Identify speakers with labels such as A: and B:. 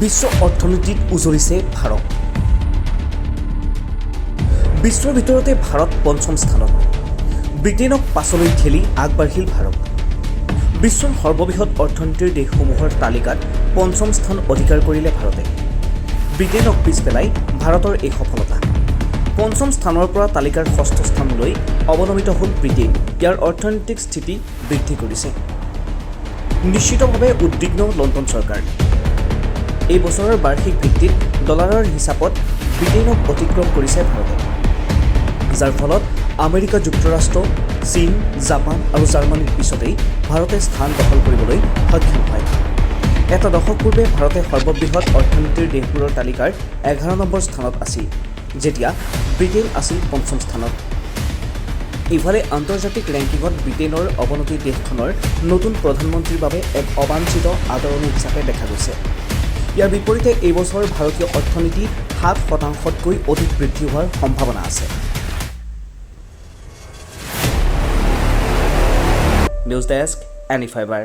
A: বিশ্ব অৰ্থনীতিত উজলিছে ভাৰত। বিশ্বৰ ভিতৰতে ভাৰত পঞ্চম স্থানত। ব্ৰিটেইনক পাছলৈ ঠেলি আগবাঢ়িল ভাৰত। বিশ্বৰ সৰ্ববৃহৎ অৰ্থনীতিৰ দেশসমূহৰ তালিকাত পঞ্চম স্থান অধিকাৰ কৰিলে ভাৰতে। ব্ৰিটেইনক পিছ পেলাই ভাৰতৰ এই সফলতা। পঞ্চম স্থানৰ পৰা তালিকাৰ ষষ্ঠ স্থানলৈ অৱনমিত হ'ল ব্ৰিটেইন। ইয়াৰ অৰ্থনৈতিক স্থিতি বৃদ্ধি কৰিছে। নিশ্চিতভাৱে উদ্বিগ্ন লণ্ডন চৰকাৰ। এই বছৰৰ বাৰ্ষিক ভিত্তিত ডলাৰৰ হিচাপত ব্ৰিটেইনক অতিক্ৰম কৰিছে ভাৰতে, যাৰ ফলত আমেৰিকা যুক্তৰাষ্ট্ৰ, চীন, জাপান আৰু জাৰ্মানীৰ পিছতেই ভাৰতে স্থান দখল কৰিবলৈ সক্ষম হয়। এটা দশক পূৰ্বে ভাৰতে সৰ্ববৃহৎ অৰ্থনীতিৰ দেশবোৰৰ তালিকাৰ 11 নম্বৰ স্থানত আছিল, যেতিয়া ব্ৰিটেইন আছিল পঞ্চম স্থানত। ইফালে আন্তৰ্জাতিক ৰেংকিঙত ব্ৰিটেইনৰ অৱনতি দেশখনৰ নতুন প্ৰধানমন্ত্ৰীৰ বাবে এক অবাঞ্ছিত আদৰণি হিচাপে দেখা গৈছে। ইয়াৰ বিপৰীতে এই বছৰ ভাৰতীয় অৰ্থনীতি 7%তকৈ অধিক বৃদ্ধি হোৱাৰ সম্ভাৱনা আছে। News desk, any fibre.